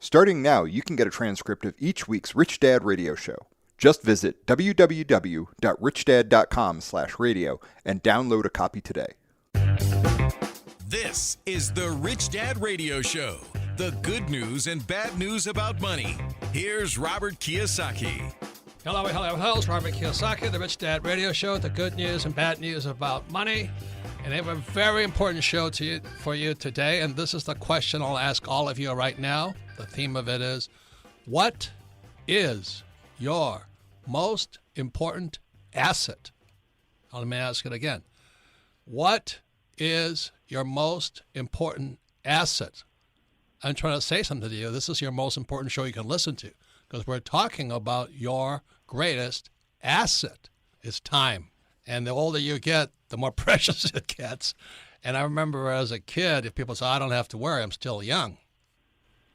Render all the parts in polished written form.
Starting now, you can get a transcript of each week's Rich Dad radio show. Just visit www.richdad.com/radio and download a copy today. This is the Rich Dad Radio Show. The good news and bad news about money. Here's Robert Kiyosaki. Hello. It's Robert Kiyosaki, the Rich Dad Radio Show. The good news and bad news about money. And I have a very important show for you today. And this is the question I'll ask all of you right now. The theme of it is, what is your most important asset? Let me ask it again. What is your most important asset? I'm trying to say something to you. This is your most important show you can listen to because we're talking about your greatest asset is time. And the older you get, the more precious it gets. And I remember as a kid, if people say, I don't have to worry, I'm still young.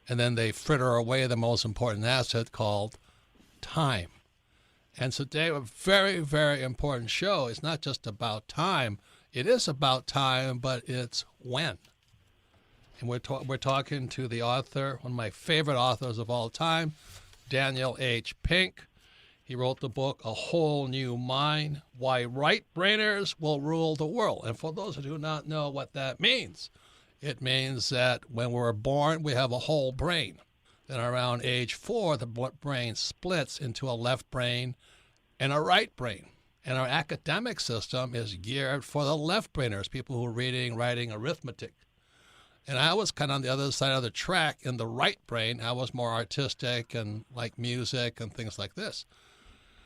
And then they fritter away the most important asset called time. And so today, a very, very important show. It's not just about time. It is about time, but it's when. And we're talking to the author, one of my favorite authors of all time, Daniel H. Pink. He wrote the book, A Whole New Mind, Why Right-Brainers Will Rule the World. And for those who do not know what that means, it means that when we're born, we have a whole brain. Then around age 4, the brain splits into a left brain and a right brain. And our academic system is geared for the left-brainers, people who are reading, writing, arithmetic. And I was kind of on the other side of the track in the right brain. I was more artistic and like music and things like this.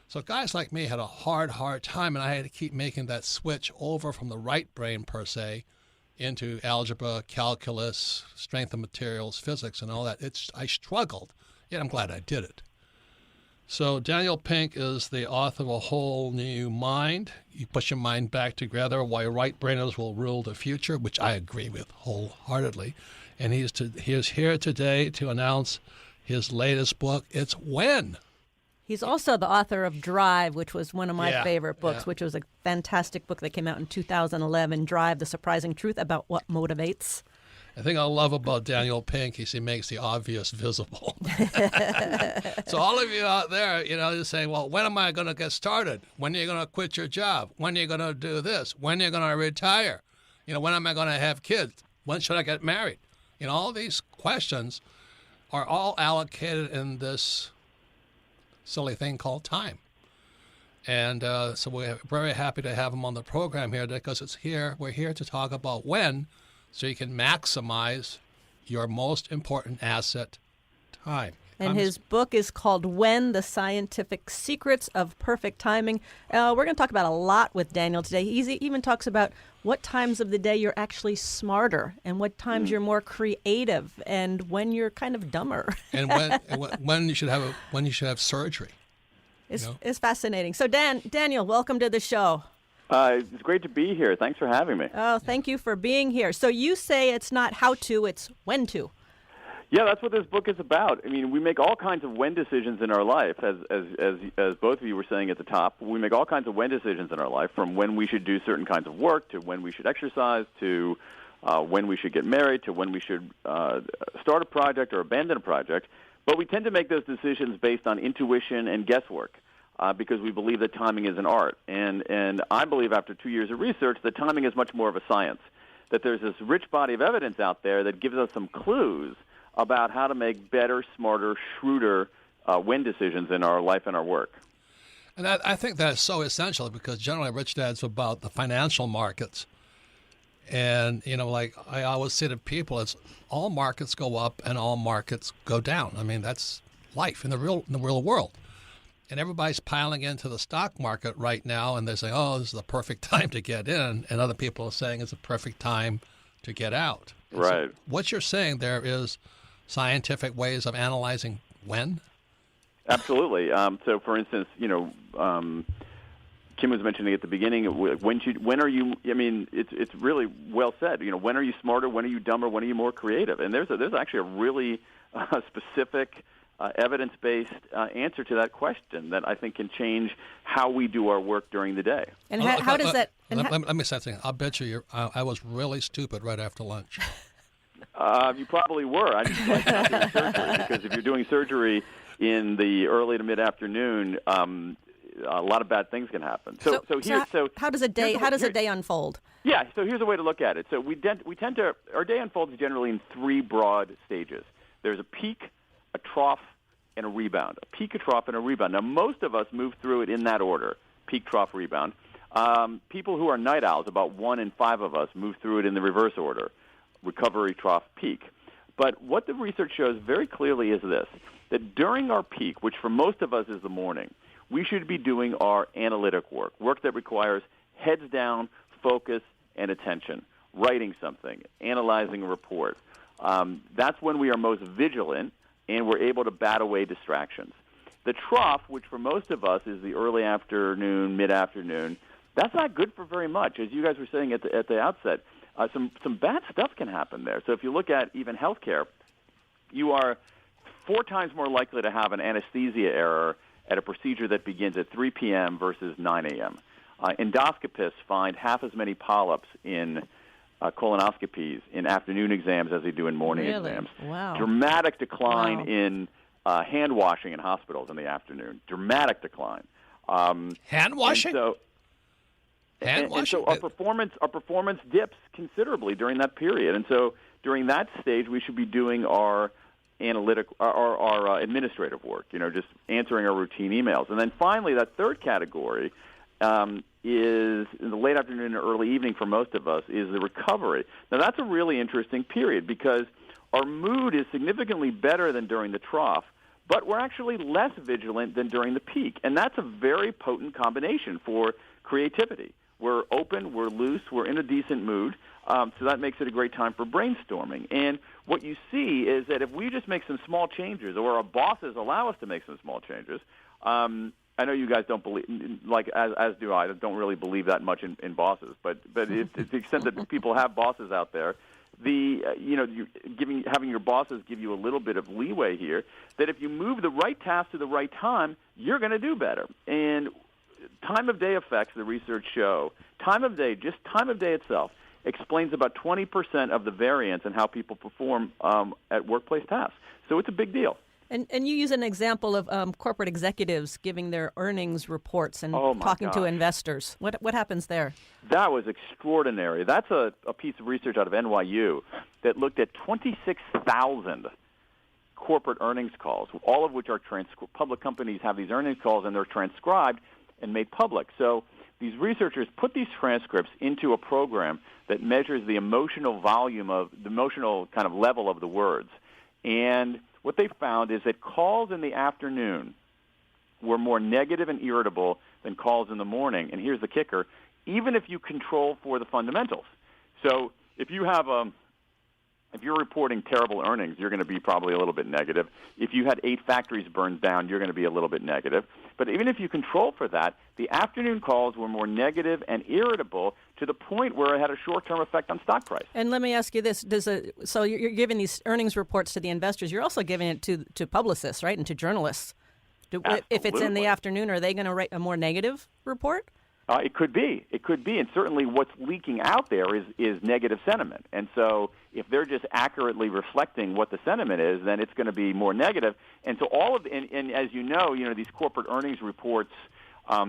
So guys like me had a hard time, and I had to keep making that switch over from the right brain, per se, into algebra, calculus, strength of materials, physics, and all that. I struggled, yet I'm glad I did it. So Daniel Pink is the author of A Whole New Mind. You put your mind back together, Why Right-Brainers Will Rule the Future, which I agree with wholeheartedly. And he is here today to announce his latest book. It's When. He's also the author of Drive, which was one of my favorite books, which was a fantastic book that came out in 2011, Drive, The Surprising Truth About What Motivates. The thing I love about Daniel Pink is he makes the obvious visible. So all of you out there, you're saying, well, when am I going to get started? When are you going to quit your job? When are you going to do this? When are you going to retire? When am I going to have kids? When should I get married? All these questions are all allocated in this silly thing called time. And so we're very happy to have him on the program here because we're here to talk about when, so you can maximize your most important asset, time. And his book is called When, The Scientific Secrets of Perfect Timing. We're going to talk about a lot with Daniel today. He even talks about what times of the day you're actually smarter and what times you're more creative and when you're kind of dumber. And when you should have surgery. It's fascinating. So Daniel, welcome to the show. It's great to be here. Thanks for having me. Oh, thank you for being here. So you say it's not how to, it's when to. Yeah, that's what this book is about. I mean, we make all kinds of when decisions in our life, as both of you were saying at the top. We make all kinds of when decisions in our life, from when we should do certain kinds of work to when we should exercise to when we should get married to when we should start a project or abandon a project. But we tend to make those decisions based on intuition and guesswork because we believe that timing is an art. And I believe after 2 years of research that timing is much more of a science, that there's this rich body of evidence out there that gives us some clues about how to make better, smarter, shrewder when decisions in our life and our work. And I think that's so essential because generally Rich Dad's about the financial markets. And, like I always say to people, it's all markets go up and all markets go down. I mean, that's life in the real world. And everybody's piling into the stock market right now, and they're saying, oh, this is the perfect time to get in. And other people are saying it's a perfect time to get out. Right. So what you're saying there is scientific ways of analyzing when? Absolutely. So, for instance, Kim was mentioning at the beginning, when are you? I mean, it's really well said. When are you smarter? When are you dumber? When are you more creative? And there's actually a really specific, evidence-based answer to that question that I think can change how we do our work during the day. And how does that? Let me say something. I'll bet you I was really stupid right after lunch. You probably were. I just like not doing surgery because doing surgery in the early to mid-afternoon, a lot of bad things can happen. So how does a day unfold? Yeah, so here's a way to look at it. So our day unfolds generally in three broad stages. There's a peak, a trough, and a rebound. A peak, a trough, and a rebound. Now, most of us move through it in that order: peak, trough, rebound. People who are night owls, about 1 in 5 of us, move through it in the reverse order: recovery, trough, peak. But what the research shows very clearly is this: that during our peak, which for most of us is the morning, we should be doing our analytic work that requires heads down, focus, and attention, writing something, analyzing a report. That's when we are most vigilant, and we're able to bat away distractions. The trough, which for most of us is the early afternoon, mid-afternoon, that's not good for very much. As you guys were saying at the outset, some bad stuff can happen there. So if you look at even healthcare, you are 4 times more likely to have an anesthesia error at a procedure that begins at 3 p.m. versus 9 a.m. Endoscopists find half as many polyps in colonoscopies in afternoon exams as they do in morning exams. Wow. Dramatic decline in hand washing in hospitals in the afternoon. Dramatic decline. Hand washing? Hand washing? And so our performance dips considerably during that period. And so during that stage, we should be doing our our administrative work, just answering our routine emails. And then finally, that third category is in the late afternoon and early evening for most of us is the recovery. Now, that's a really interesting period because our mood is significantly better than during the trough, but we're actually less vigilant than during the peak. And that's a very potent combination for creativity. We're open, we're loose, we're in a decent mood, so that makes it a great time for brainstorming. And what you see is that if we just make some small changes, or our bosses allow us to make some small changes, I know you guys don't believe, like as do I, don't really believe that much in bosses, but to the extent that people have bosses out there, having your bosses give you a little bit of leeway here, that if you move the right task to the right time, you're going to do better. And time of day effects, the research show, time of day itself, explains about 20% of the variance in how people perform at workplace tasks. So it's a big deal. And you use an example of corporate executives giving their earnings reports and talking to investors. What happens there? That was extraordinary. That's a piece of research out of NYU that looked at 26,000 corporate earnings calls, all of which are public companies have these earnings calls, and they're transcribed and made public. So these researchers put these transcripts into a program that measures the emotional volume of the emotional kind of level of the words. And what they found is that calls in the afternoon were more negative and irritable than calls in the morning. And here's the kicker: even if you control for the fundamentals. So if you have if you're reporting terrible earnings, you're going to be probably a little bit negative. If you had 8 factories burned down, you're going to be a little bit negative. But even if you control for that, the afternoon calls were more negative and irritable to the point where it had a short-term effect on stock price. And let me ask you this: so you're giving these earnings reports to the investors. You're also giving it to publicists, right, and to journalists. If it's in the afternoon, are they going to write a more negative report? It could be. And certainly what's leaking out there is negative sentiment. And so if they're just accurately reflecting what the sentiment is, then it's going to be more negative. And so and as you know, these corporate earnings reports, they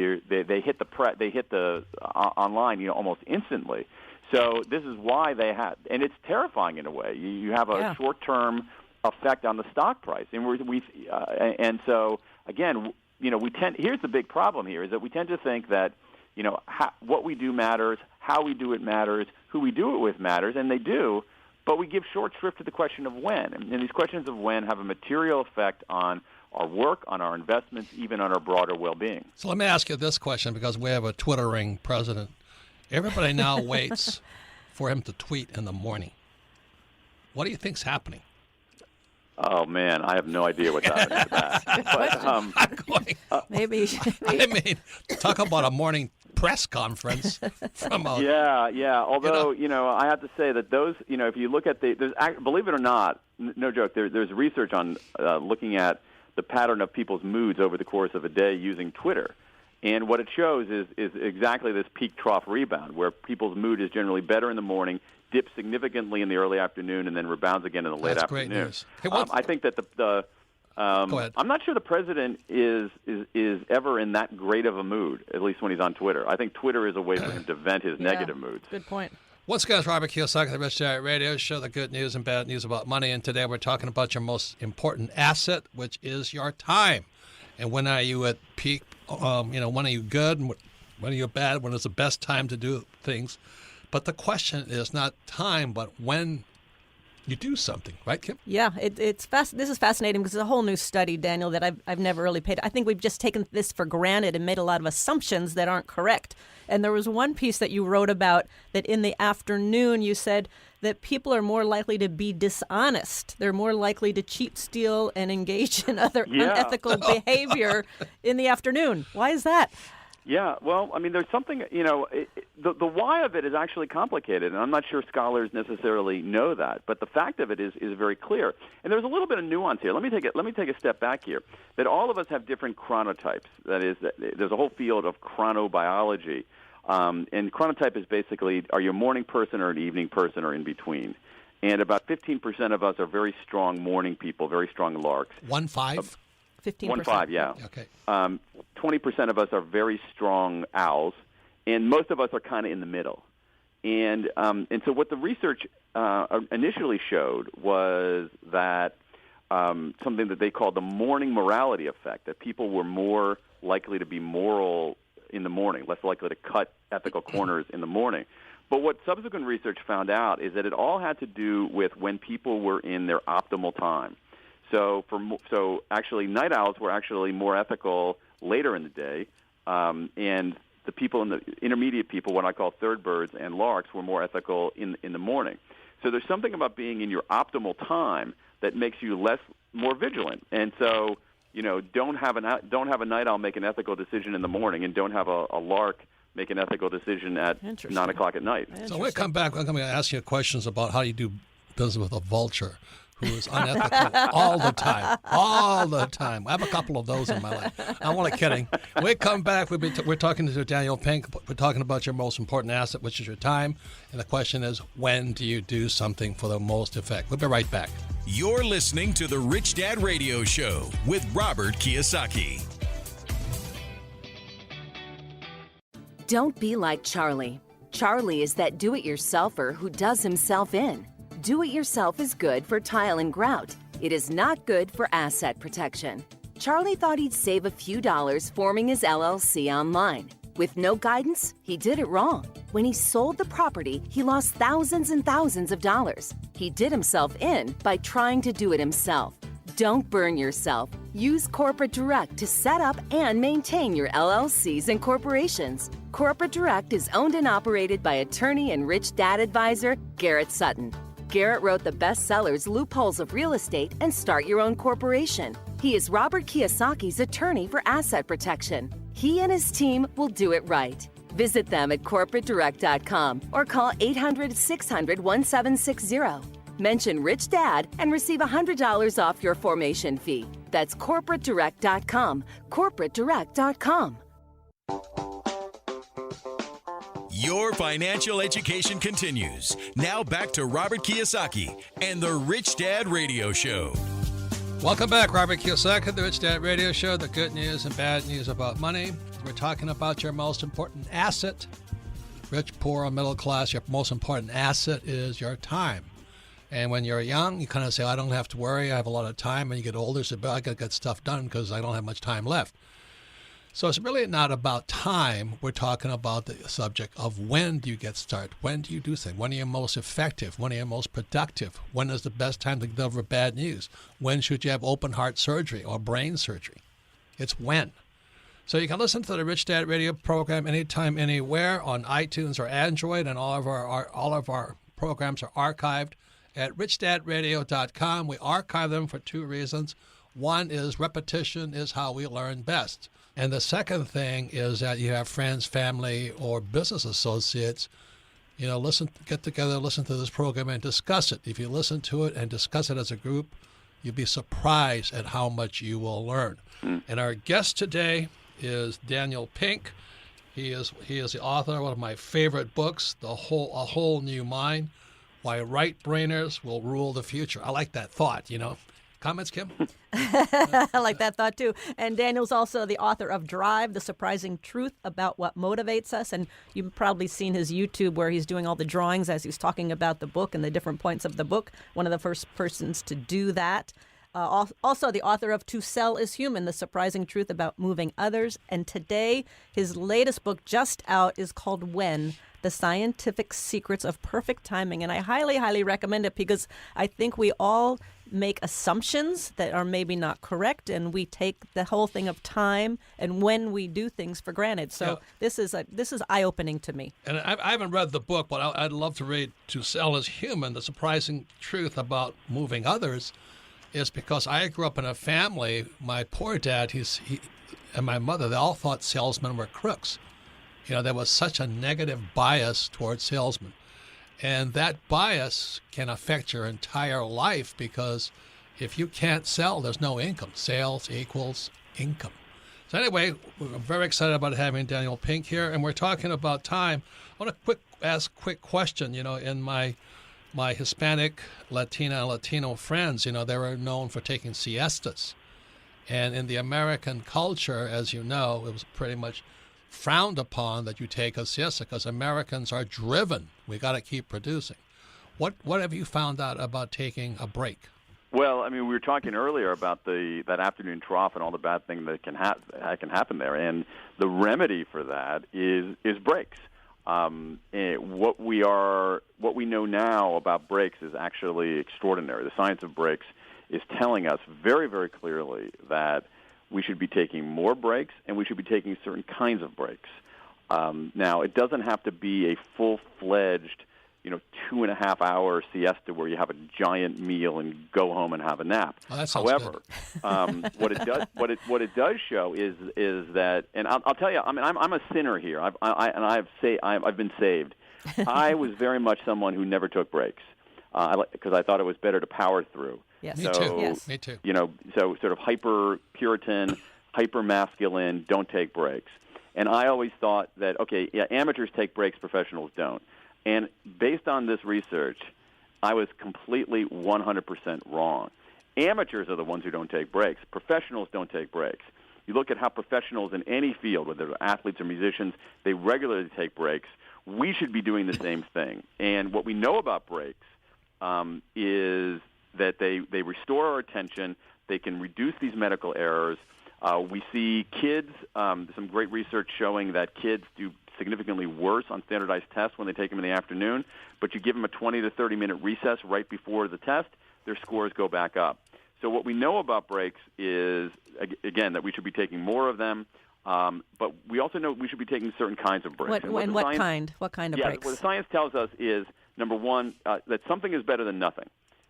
hit the online, almost instantly. So this is why and it's terrifying in a way. You have a short-term effect on the stock price. And so again, here's the big problem here is that we tend to think that, what we do matters, how we do it matters, who we do it with matters, and they do, but we give short shrift to the question of when. And these questions of when have a material effect on our work, on our investments, even on our broader well-being. So let me ask you this question, because we have a Twittering president. Everybody now waits for him to tweet in the morning. What do you think's happening? Oh, man, I have no idea what's happening with that. But, maybe. I mean, talk about a morning press conference. Yeah. Although, I have to say that those, if you look at believe it or not, no joke, there's research on looking at the pattern of people's moods over the course of a day using Twitter. And what it shows is exactly this peak trough rebound, where people's mood is generally better in the morning, dips significantly in the early afternoon and then rebounds again in the late That's afternoon. great news. Hey, I think that Go ahead. I'm not sure the president is ever in that great of a mood, at least when he's on Twitter. I think Twitter is a way for him to vent his negative moods. Good point. Once again, it's Robert Kiyosaki, the Rich Dad Radio Show, the good news and bad news about money. And today we're talking about your most important asset, which is your time. And when are you at peak? When are you good? And when are you bad? When is the best time to do things? But the question is not time, but when you do something, right, Kim? Yeah, it's this is fascinating because it's a whole new study, Daniel, that I've never really paid. I think we've just taken this for granted and made a lot of assumptions that aren't correct. And there was one piece that you wrote about that in the afternoon you said that people are more likely to be dishonest. They're more likely to cheat, steal, and engage in other unethical behavior in the afternoon. Why is that? Yeah, well, I mean, there's something, the why of it is actually complicated, and I'm not sure scholars necessarily know that. But the fact of it is very clear. And there's a little bit of nuance here. Let me take a step back here. That all of us have different chronotypes. That is, there's a whole field of chronobiology. And chronotype is basically, are you a morning person or an evening person or in between? And about 15% of us are very strong morning people, very strong larks. 1-5? 15%. 1-5, yeah. Okay. 20% of us are very strong owls, and most of us are kind of in the middle. And so what the research initially showed was that something that they called the morning morality effect, that people were more likely to be moral in the morning, less likely to cut ethical corners in the morning. But what subsequent research found out is that it all had to do with when people were in their optimal time. So actually, night owls were actually more ethical later in the day, and the people in the intermediate people, what I call third birds and larks, were more ethical in the morning. So there's something about being in your optimal time that makes you more vigilant. And so, don't have a night owl make an ethical decision in the morning, and don't have a lark make an ethical decision at 9 o'clock at night. So when we come back, I'm going to ask you questions about how you do business with a vulture who is unethical all the time. I have a couple of those in my life. I'm only kidding. When we come back, we're talking to Daniel Pink. We're talking about your most important asset, which is your time. And the question is, when do you do something for the most effect? We'll be right back. You're listening to The Rich Dad Radio Show with Robert Kiyosaki. Don't be like Charlie. Charlie is that do-it-yourselfer who does himself in. Do-it-yourself is good for tile and grout. It is not good for asset protection. Charlie thought he'd save a few dollars forming his LLC online. With no guidance, he did it wrong. When he sold the property, he lost thousands and thousands of dollars. He did himself in by trying to do it himself. Don't burn yourself. Use Corporate Direct to set up and maintain your LLCs and corporations. Corporate Direct is owned and operated by attorney and rich dad advisor Garrett Sutton. Garrett wrote the bestsellers Loopholes of Real Estate and Start Your Own Corporation. He is Robert Kiyosaki's attorney for asset protection. He and his team will do it right. Visit them at corporatedirect.com or call 800-600-1760. Mention Rich Dad and receive $100 off your formation fee. That's corporatedirect.com. corporatedirect.com. Your financial education continues. Now back to Robert Kiyosaki and the Rich Dad Radio Show. Welcome back, Robert Kiyosaki, the Rich Dad Radio Show, the good news and bad news about money. We're talking about your most important asset. Rich, poor, or middle class, your most important asset is your time. And when you're young, you kind of say, I don't have to worry, I have a lot of time. And you get older, you say, I got to get stuff done because I don't have much time left. So it's really not about time. We're talking about the subject of when do you get started? When do you do things? When are you most effective? When are you most productive? When is the best time to deliver bad news? When should you have open heart surgery or brain surgery? It's when. So you can listen to the Rich Dad Radio program anytime, anywhere on iTunes or Android, and all of our programs are archived at richdadradio.com. We archive them for two reasons. One is repetition is how we learn best. And the second thing is that you have friends, family, or business associates, get together, listen to this program and discuss it. If you listen to it and discuss it as a group, you'll be surprised at how much you will learn. And our guest today is Daniel Pink. He is the author of one of my favorite books, A Whole New Mind, Why right-brainers will rule the future. I like that thought, Comments, Kim? I like that thought too. And Daniel's also the author of Drive, The Surprising Truth About What Motivates Us. And you've probably seen his YouTube where he's doing all the drawings as he's talking about the book and the different points of the book. One of the first persons to do that. Also the author of To Sell is Human, The Surprising Truth About Moving Others. And today, his latest book just out is called When, The Scientific Secrets of Perfect Timing. And I highly, highly recommend it because I think we all make assumptions that are maybe not correct, and we take the whole thing of time and when we do things for granted. So this is eye-opening to me. And I haven't read the book, but I'd love to read To Sell is Human, The Surprising Truth About Moving Others, is because I grew up in a family, my poor dad, he and my mother, they all thought salesmen were crooks. There was such a negative bias towards salesmen. And that bias can affect your entire life because if you can't sell, there's no income. Sales equals income. So anyway, we're very excited about having Daniel Pink here, and we're talking about time. I want to ask a quick question. In my Hispanic, Latina, and Latino friends, they were known for taking siestas. And in the American culture, as you know, it was pretty much frowned upon that you take a siesta because Americans are driven. We got to keep producing. What have you found out about taking a break? Well, we were talking earlier about that afternoon trough and all the bad things that can happen there, and the remedy for that is breaks. What we know now about breaks is actually extraordinary. The science of breaks is telling us very, very clearly that we should be taking more breaks, and we should be taking certain kinds of breaks. Now, it doesn't have to be a full-fledged, 2.5-hour siesta where you have a giant meal and go home and have a nap. Oh, that sounds However, good. what it does show is that, and I'll tell you, I'm a sinner here. I've been saved. I was very much someone who never took breaks because I thought it was better to power through. Yes. Me too. Yes. Me too. So sort of hyper Puritan, hyper masculine, don't take breaks. And I always thought that, amateurs take breaks, professionals don't. And based on this research, I was completely 100% wrong. Amateurs are the ones who don't take breaks. Professionals don't take breaks. You look at how professionals in any field, whether they're athletes or musicians, they regularly take breaks. We should be doing the same thing. And what we know about breaks is that they restore our attention. They can reduce these medical errors. We see kids, some great research showing that kids do significantly worse on standardized tests when they take them in the afternoon, but you give them a 20 to 30-minute recess right before the test, their scores go back up. So what we know about breaks is, again, that we should be taking more of them, but we also know we should be taking certain kinds of breaks. What kind of breaks? What the science tells us is, number one, that something is better than nothing.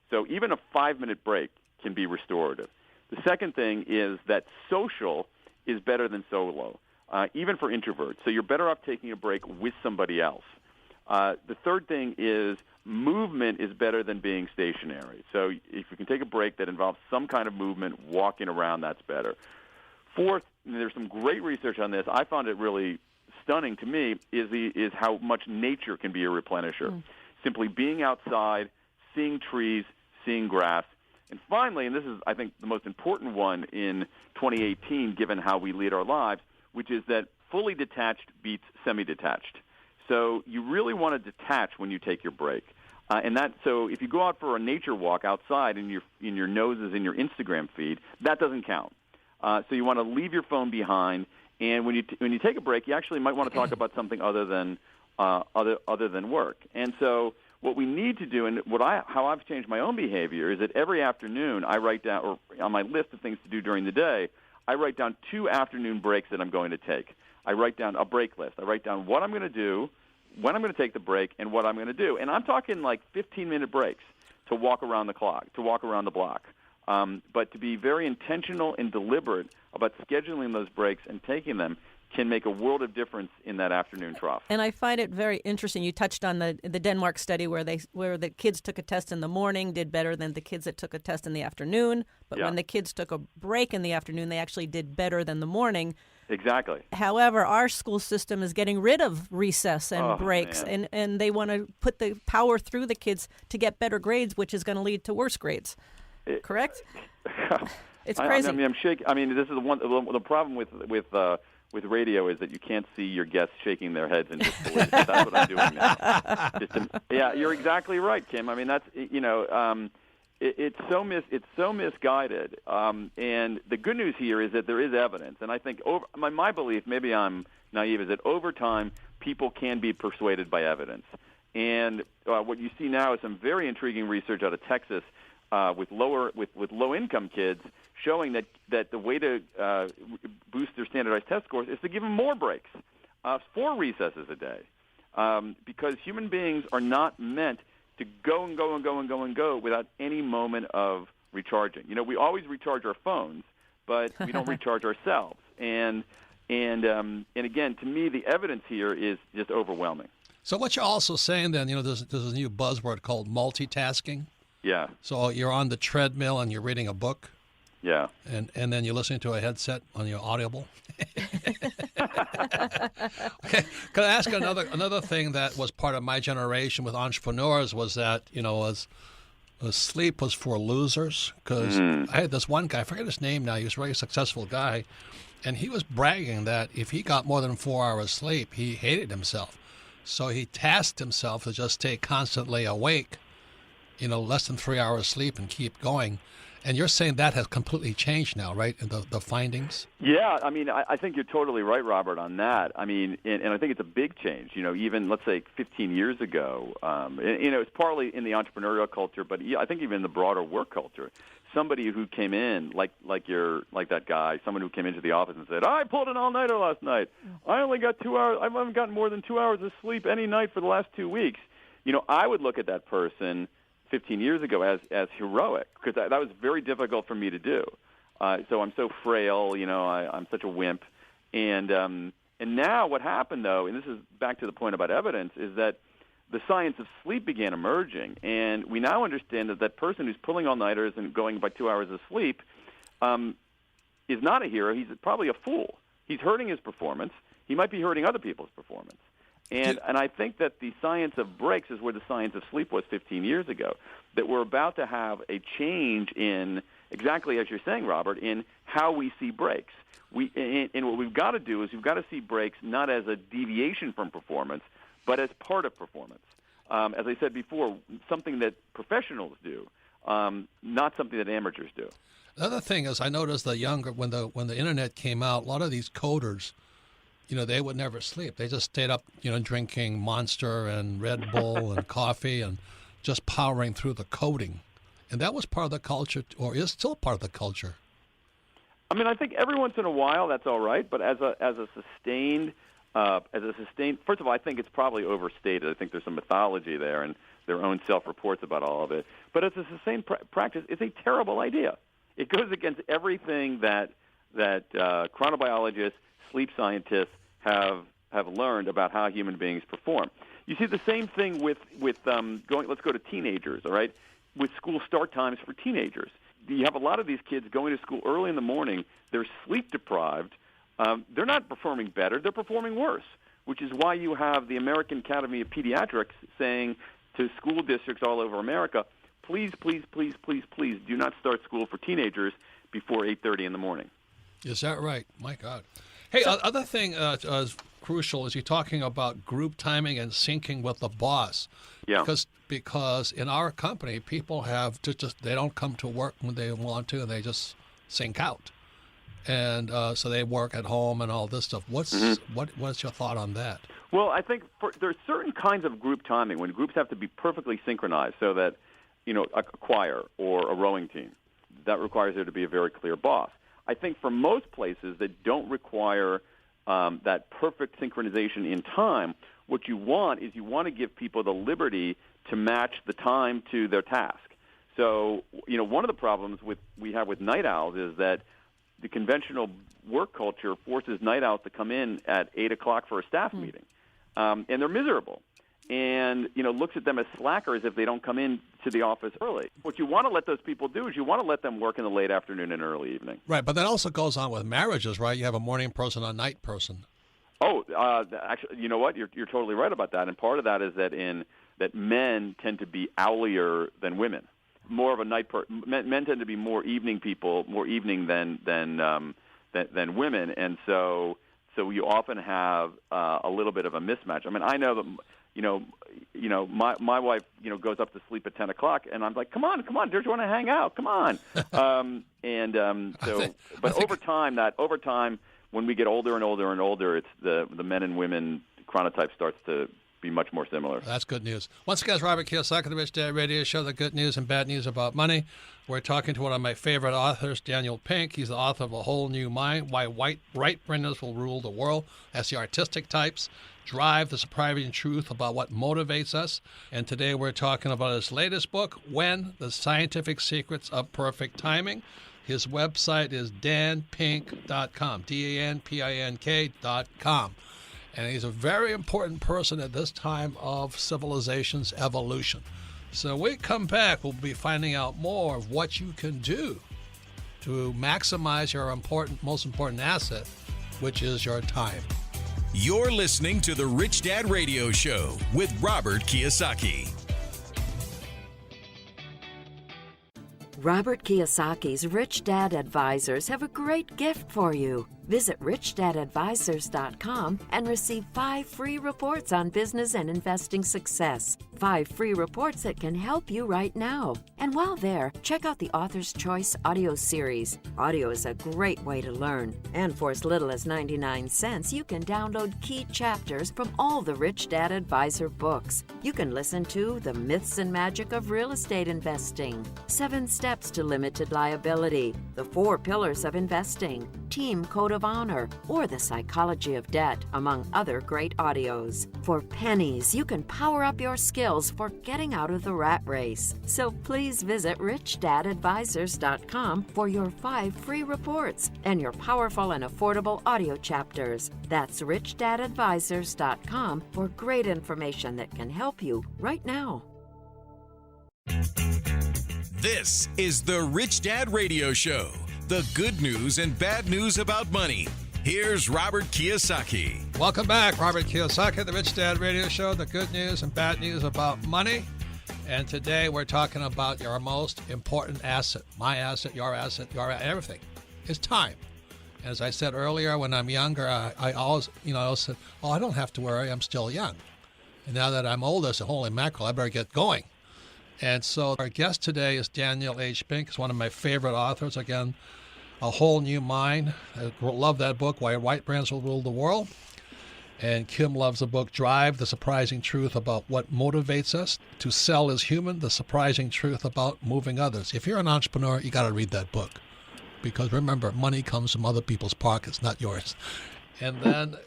So even a 5-minute break can be restorative. The second thing is that social is better than solo, even for introverts. So you're better off taking a break with somebody else. The third thing is movement is better than being stationary. So if you can take a break that involves some kind of movement, walking around, that's better. Fourth, and there's some great research on this. I found it really stunning to me is how much nature can be a replenisher. Simply being outside, seeing trees, seeing grass. And finally, and this is, I think, the most important one in 2018, given how we lead our lives, which is that fully detached beats semi-detached. So you really want to detach when you take your break. So if you go out for a nature walk outside and your nose is in your Instagram feed, that doesn't count. So you want to leave your phone behind, and when you take a break, you actually might want to talk about something other than work. And so what we need to do, and how I've changed my own behavior, is that every afternoon I write down, or on my list of things to do during the day, I write down 2 afternoon breaks that I'm going to take. I write down a break list. I write down what I'm going to do, when I'm going to take the break, and what I'm going to do. And I'm talking like 15-minute breaks to walk around the clock, to walk around the block. But to be very intentional and deliberate about scheduling those breaks and taking them can make a world of difference in that afternoon trough. And I find it very interesting. You touched on the Denmark study where the kids took a test in the morning, did better than the kids that took a test in the afternoon. But when the kids took a break in the afternoon, they actually did better than the morning. Exactly. However, our school system is getting rid of recess and breaks, man. and they want to put the power through the kids to get better grades, which is going to lead to worse grades. Correct? It's crazy. I'm shaking. I mean, this is the problem with radio is that you can't see your guests shaking their heads in disbelief. That's what I'm doing now. Yeah, you're exactly right, Kim. I mean, that's it's so misguided. And the good news here is that there is evidence, and I think my belief, maybe I'm naive, is that over time people can be persuaded by evidence. And what you see now is some very intriguing research out of Texas with low income kids, showing that the way to boost their standardized test scores is to give them more breaks, 4 recesses a day, because human beings are not meant to go and go and go and go and go without any moment of recharging. We always recharge our phones, but we don't recharge ourselves. And again, to me, the evidence here is just overwhelming. So what you're also saying then, there's a new buzzword called multitasking. Yeah. So you're on the treadmill and you're reading a book. Yeah. And then you're listening to a headset on your Audible. Okay. Can I ask another thing that was part of my generation with entrepreneurs was that, sleep was for losers? Because I had this one guy, I forget his name now, he was a very successful guy, and he was bragging that if he got more than 4 hours sleep, he hated himself. So he tasked himself to just stay constantly awake, less than 3 hours sleep and keep going. And you're saying that has completely changed now, right, in the findings? Yeah, I mean, I think you're totally right, Robert, on that. I mean, and I think it's a big change. Even, let's say, 15 years ago, it's partly in the entrepreneurial culture, but I think even in the broader work culture, somebody who came in, like that guy, someone who came into the office and said, I pulled an all-nighter last night. I only got 2 hours. I haven't gotten more than 2 hours of sleep any night for the last 2 weeks. I would look at that person 15 years ago as heroic, because that was very difficult for me to do. So I'm so frail, I'm such a wimp. And now what happened, though, and this is back to the point about evidence, is that the science of sleep began emerging. And we now understand that person who's pulling all-nighters and going by 2 hours of sleep is not a hero. He's probably a fool. He's hurting his performance. He might be hurting other people's performance. And I think that the science of breaks is where the science of sleep was 15 years ago, that we're about to have a change in, exactly as you're saying, Robert, in how we see breaks. And what we've got to do is we've got to see breaks not as a deviation from performance, but as part of performance. As I said before, something that professionals do, not something that amateurs do. The other thing is I noticed when the internet came out, a lot of these coders, they would never sleep. They just stayed up, drinking Monster and Red Bull and coffee and just powering through the coding. And that was part of the culture, or is still part of the culture. I mean, I think every once in a while that's all right, but as a sustained, first of all, I think it's probably overstated. I think there's some mythology there and their own self-reports about all of it. But as a sustained practice, it's a terrible idea. It goes against everything that chronobiologists, sleep scientists have learned about how human beings perform. You see the same thing with going. Let's go to teenagers, all right? With school start times for teenagers, you have a lot of these kids going to school early in the morning. They're sleep deprived. They're not performing better. They're performing worse, which is why you have the American Academy of Pediatrics saying to school districts all over America, please, please, please, please, please do not start school for teenagers before 8:30 in the morning. Is that right? My God. Hey, other thing crucial is you're talking about group timing and syncing with the boss. Yeah. Because in our company, people have they don't come to work when they want to, and they just sync out. And so they work at home and all this stuff. What's your thought on that? Well, I think there's certain kinds of group timing when groups have to be perfectly synchronized so that, a choir or a rowing team, that requires there to be a very clear boss. I think for most places that don't require that perfect synchronization in time, what you want to give people the liberty to match the time to their task. So, one of the problems we have with night owls is that the conventional work culture forces night owls to come in at 8 o'clock for a staff meeting, and they're miserable. and looks at them as slackers if they don't come in to the office early. What you want to let those people do is you want to let them work in the late afternoon and early evening. Right, but that also goes on with marriages, right? You have a morning person, a night person. Oh, actually, you know what? You're totally right about that. And part of that is that men tend to be owlier than women. More of a night men tend to be more evening people, more evening than women, and so you often have a little bit of a mismatch. I mean, I know that my wife goes up to sleep at 10 o'clock, and I'm like, come on, don't you want to hang out? Come on. But over time, when we get older and older and older, it's the men and women chronotype starts to be much more similar. That's good news. Once again, it's Robert Kiyosaki, the Rich Dad Radio Show, the good news and bad news about money. We're talking to one of my favorite authors, Daniel Pink. He's the author of A Whole New Mind, Why Right Brainers Will Rule the World. That's the artistic types. Drive, the surprising truth about what motivates us. And today we're talking about his latest book, When, the Scientific Secrets of Perfect Timing. His website is danpink.com, danpink.com. And he's a very important person at this time of civilization's evolution. So when we come back, we'll be finding out more of what you can do to maximize your most important asset, which is your time. You're listening to The Rich Dad Radio Show with Robert Kiyosaki. Robert Kiyosaki's Rich Dad Advisors have a great gift for you. Visit RichDadAdvisors.com and receive 5 free reports on business and investing success. 5 free reports that can help you right now. And while there, check out the Author's Choice audio series. Audio is a great way to learn. And for as little as 99 cents, you can download key chapters from all the Rich Dad Advisor books. You can listen to The Myths and Magic of Real Estate Investing, 7 Steps to Limited Liability, The 4 Pillars of Investing, Team Code of Honor, or The Psychology of Debt, among other great audios. For pennies, you can power up your skills for getting out of the rat race. So please visit RichDadAdvisors.com for your 5 free reports and your powerful and affordable audio chapters. That's RichDadAdvisors.com for great information that can help you right now. This is The Rich Dad Radio Show, the good news and bad news about money. Here's Robert Kiyosaki. Welcome back. Robert Kiyosaki, the Rich Dad Radio Show, the good news and bad news about money. And today we're talking about your most important asset, my asset, your everything, is time. As I said earlier, when I'm younger, I always said, I don't have to worry, I'm still young. And now that I'm older, I said, holy mackerel, I better get going. And so our guest today is Daniel H. Pink. He's one of my favorite authors. Again, A Whole New Mind. I love that book, Why White Brands Will Rule the World. And Kim loves the book, Drive, the surprising truth about what motivates us. To sell is human, the surprising truth about moving others. If you're an entrepreneur, you got to read that book. Because remember, money comes from other people's pockets, not yours. And then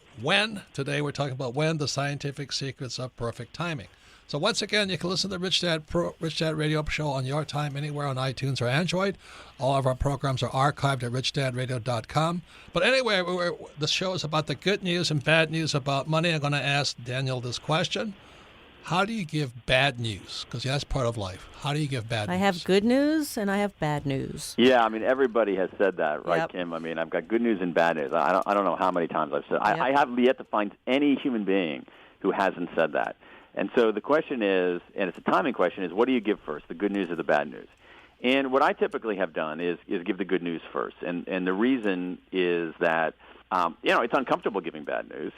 today we're talking about When, the Scientific Secrets of Perfect Timing. So once again, you can listen to Rich Dad Radio Show on your time, anywhere on iTunes or Android. All of our programs are archived at richdadradio.com. But anyway, the show is about the good news and bad news about money. I'm going to ask Daniel this question. How do you give bad news? Because that's part of life. How do you give bad news? I have good news and I have bad news. Yeah, I mean, everybody has said that, right, Yep. Kim? I mean, I've got good news and bad news. I don't know how many times I've said it. Yep. I have yet to find any human being who hasn't said that. And so the question is, and it's a timing question, is what do you give first, the good news or the bad news? And what I typically have done is give the good news first. And the reason is that, it's uncomfortable giving bad news.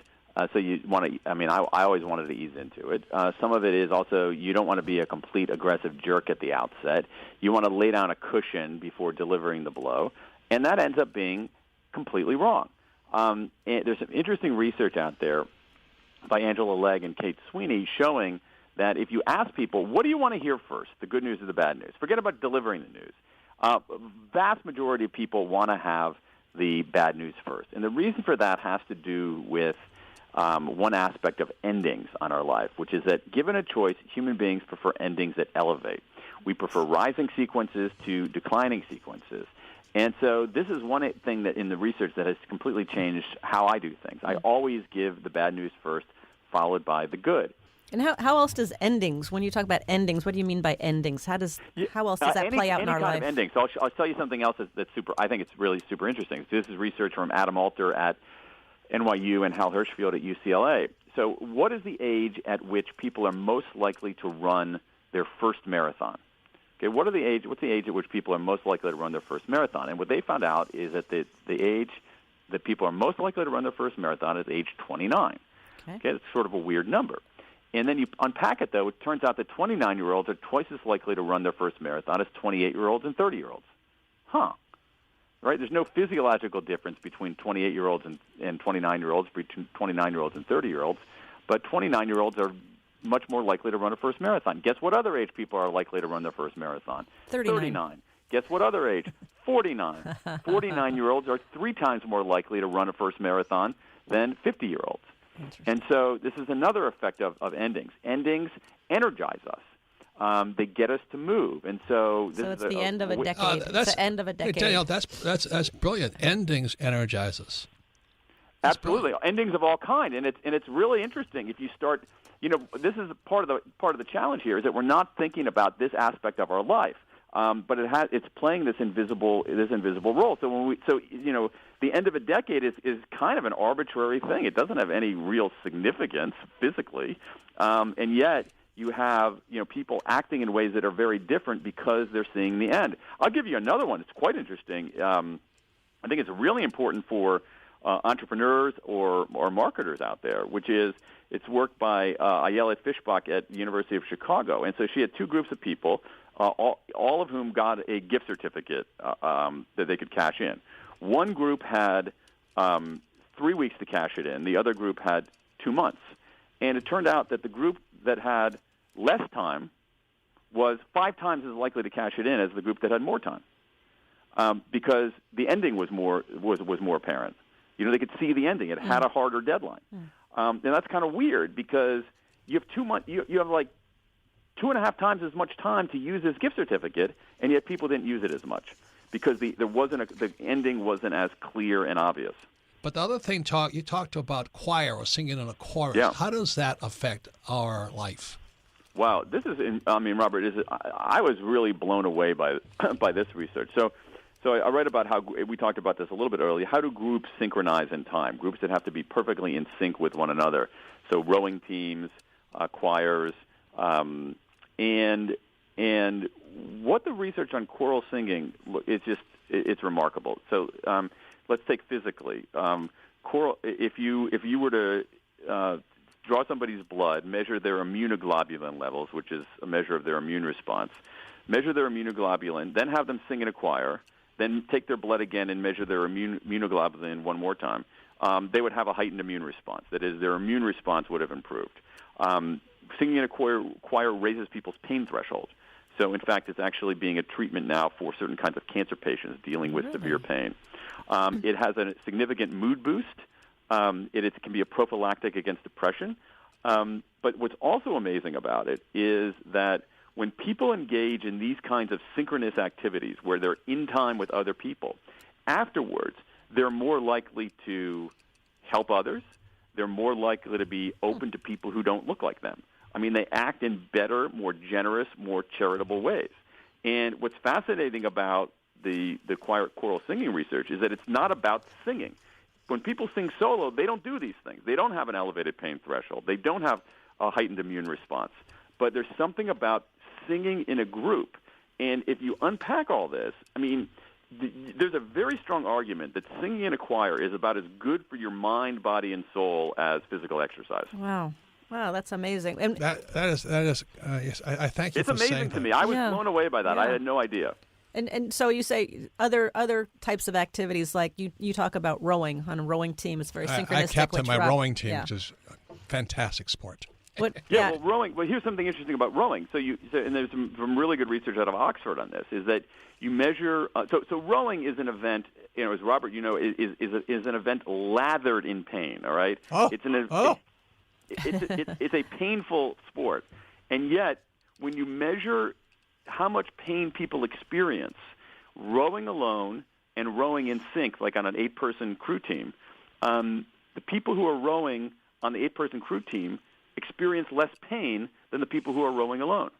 So you want to, I always wanted to ease into it. Some of it is also you don't want to be a complete aggressive jerk at the outset. You want to lay down a cushion before delivering the blow. And that ends up being completely wrong. And there's some interesting research out there by Angela Legg and Kate Sweeney showing that if you ask people, what do you want to hear first, the good news or the bad news? Forget about delivering the news. Vast majority of people want to have the bad news first. And the reason for that has to do with one aspect of endings on our life, which is that given a choice, human beings prefer endings that elevate. We prefer rising sequences to declining sequences. And so this is one thing that in the research that has completely changed how I do things. I always give the bad news first, followed by the good. And how else does endings, when you talk about endings, what do you mean by endings? How else does that play out in our life? Any kind of ending. So I'll tell you something else that's super, I think it's really super interesting. So this is research from Adam Alter at NYU and Hal Hirschfield at UCLA. So what is the age at which people are most likely to run their first marathon? Okay, what's the age at which people are most likely to run their first marathon? And what they found out is that the age that people are most likely to run their first marathon is age 29. Okay, that's sort of a weird number. And then you unpack it, though, it turns out that 29-year-olds are twice as likely to run their first marathon as 28-year-olds and 30-year-olds. Huh. Right? There's no physiological difference between 28-year-olds and 29-year-olds, between 29-year-olds and 30-year-olds, but 29-year-olds are much more likely to run a first marathon. Guess what other age people are likely to run their first marathon? 39. Guess what other age? 49. 49-year-olds are 3 times more likely to run a first marathon than 50-year-olds. And so this is another effect of endings. Endings energize us. They get us to move, and so this it's is the end of a decade. It's the end of a decade. Hey, Daniel, that's brilliant. Endings energize us. Absolutely, endings of all kind, and it's really interesting if you start. This is part of the challenge here is that we're not thinking about this aspect of our life, but it's playing this invisible role. So the end of a decade is kind of an arbitrary thing. It doesn't have any real significance physically, and yet you have people acting in ways that are very different because they're seeing the end. I'll give you another one. It's quite interesting. I think it's really important for entrepreneurs or marketers out there, which is it's work by Ayelet Fishbach at the University of Chicago. And so she had 2 groups of people, all of whom got a gift certificate that they could cash in. One group had 3 weeks to cash it in. The other group had 2 months. And it turned out that the group that had less time was 5 times as likely to cash it in as the group that had more time, because the ending was more apparent. They could see the ending. It had a harder deadline. And that's kind of weird because you have 2 months. You have like 2.5 times as much time to use this gift certificate, and yet people didn't use it as much because the ending wasn't as clear and obvious. But the other thing you talked about choir or singing in a chorus. Yeah. How does that affect our life? Wow, Robert, I was really blown away by this research. So I read about how we talked about this a little bit earlier. How do groups synchronize in time? Groups that have to be perfectly in sync with one another. So rowing teams, choirs, and what the research on choral singing it's remarkable. So let's take physically choral. If you were to draw somebody's blood, measure their immunoglobulin levels, which is a measure of their immune response, measure their immunoglobulin, then have them sing in a choir. Then take their blood again and measure their immunoglobulin one more time, they would have a heightened immune response. That is, their immune response would have improved. Singing in a choir raises people's pain threshold. So, in fact, it's actually being a treatment now for certain kinds of cancer patients dealing with severe pain. It has a significant mood boost. It can be a prophylactic against depression. But what's also amazing about it is that when people engage in these kinds of synchronous activities where they're in time with other people, afterwards they're more likely to help others. They're more likely to be open to people who don't look like them. I mean, they act in better, more generous, more charitable ways. And what's fascinating about the choral singing research is that it's not about singing. When people sing solo, they don't do these things. They don't have an elevated pain threshold. They don't have a heightened immune response. But there's something about singing in a group. And if you unpack all this, I mean, there's a very strong argument that singing in a choir is about as good for your mind, body, and soul as physical exercise. Wow, that's amazing. And that is yes, I thank you it's for saying amazing to that. me. I was blown away by that. Yeah. I had no idea. And so you say other types of activities, like you talk about rowing on a rowing team. It's very synchronistic. I captain which my Rob- rowing team, yeah. which is a fantastic sport. Well, rowing. Well, here's something interesting about rowing. And there's some really good research out of Oxford on this. Is that you measure? So rowing is an event. As Robert, is an event lathered in pain. All right. It's a painful sport, and yet when you measure how much pain people experience rowing alone and rowing in sync, like on an 8-person crew team, the people who are rowing on the 8-person crew team experience less pain than the people who are rowing alone.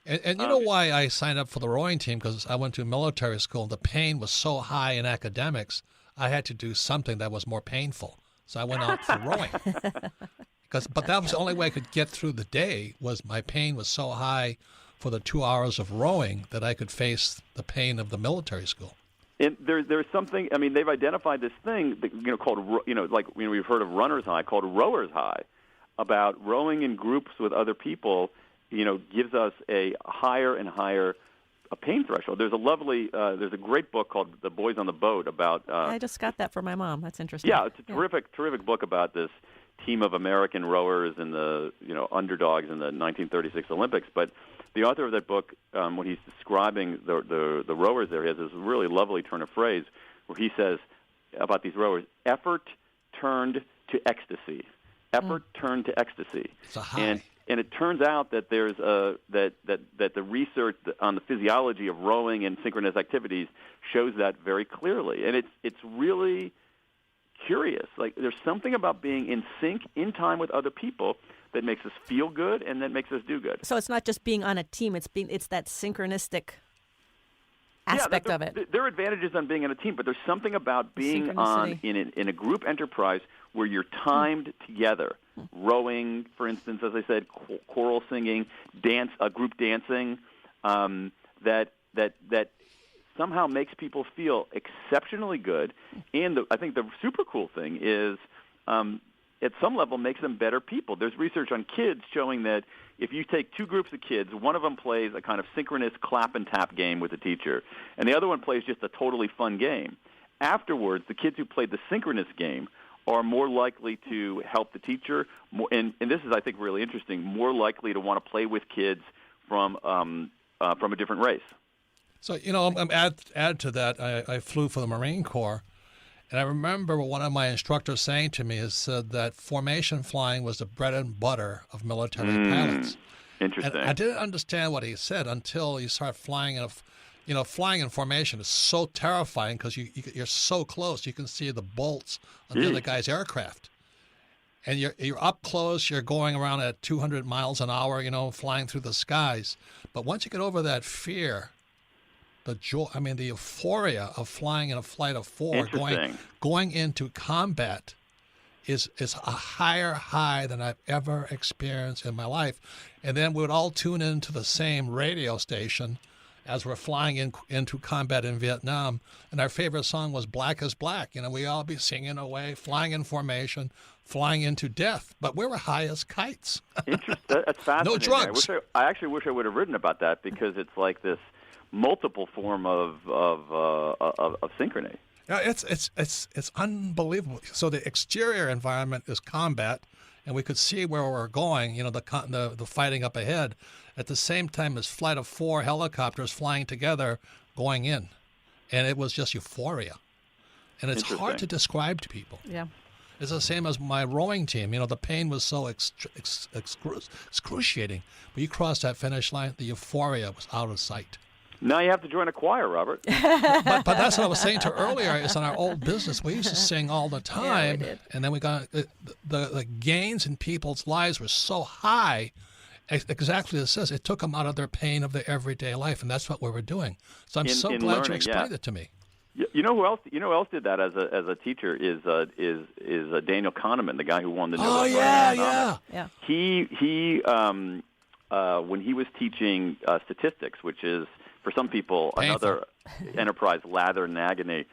And you know why I signed up for the rowing team? Because I went to military school. The pain was so high in academics, I had to do something that was more painful. So I went out for rowing. But that was the only way I could get through the day, was my pain was so high for the 2 hours of rowing that I could face the pain of the military school. And there's something. I mean, they've identified this thing that, called, we've heard of runner's high, called rower's high, about rowing in groups with other people. Gives us a higher and higher pain threshold. There's a great book called The Boys on the Boat about. I just got that for my mom. That's interesting. Yeah, it's a terrific book about this team of American rowers and the underdogs in the 1936 Olympics. But the author of that book, when he's describing the rowers there, he has this really lovely turn of phrase where he says about these rowers: effort turned to ecstasy. Effort turned to ecstasy. It's a high. And it turns out that there's that the research on the physiology of rowing and synchronous activities shows that very clearly. And it's really curious. Like, there's something about being in sync, in time with other people, that makes us feel good and that makes us do good. So it's not just being on a team; it's that synchronistic aspect of it. There are advantages on being in a team, but there's something about being in a group enterprise where you're timed together. Rowing, for instance, as I said, choral singing, group dancing, that somehow makes people feel exceptionally good. And I think the super cool thing is, at some level, makes them better people. There's research on kids showing that if you take two groups of kids, one of them plays a kind of synchronous clap and tap game with the teacher, and the other one plays just a totally fun game. Afterwards, the kids who played the synchronous game are more likely to help the teacher, and this is, I think, really interesting, more likely to want to play with kids from a different race. So, I'm add to that, I flew for the Marine Corps, and I remember one of my instructors saying to me, said that formation flying was the bread and butter of military pilots. Interesting. And I didn't understand what he said until you start flying flying in formation is so terrifying because you're so close. You can see the bolts on the other guy's aircraft. And you're up close. You're going around at 200 miles an hour, flying through the skies. But once you get over that fear, the joy, the euphoria of flying in a flight of four, going into combat is a higher high than I've ever experienced in my life. And then we would all tune into the same radio station as we're flying into combat in Vietnam, and our favorite song was Black is Black. We all be singing away, flying in formation, flying into death, but we were high as kites. Interesting. That's fascinating. No drugs. I actually wish I would have written about that, because it's like this multiple form of synchrony. Yeah, it's unbelievable. So the exterior environment is combat, and we could see where we're going, the fighting up ahead, at the same time as flight of four helicopters flying together going in. And it was just euphoria. And it's hard to describe to people. Yeah. It's the same as my rowing team. The pain was so excruciating. But you crossed that finish line, the euphoria was out of sight. Now you have to join a choir, Robert. but that's what I was saying to earlier. Is in our old business, we used to sing all the time, we did. And then we got the gains in people's lives were so high. Exactly as it says, it took them out of their pain of their everyday life, and that's what we were doing. So I'm so glad learning, you explained it to me. You know who else? Who else did that as a teacher is Daniel Kahneman, the guy who won the Nobel Prize. Yeah. He when he was teaching statistics, which is for some people another enterprise lather and agony,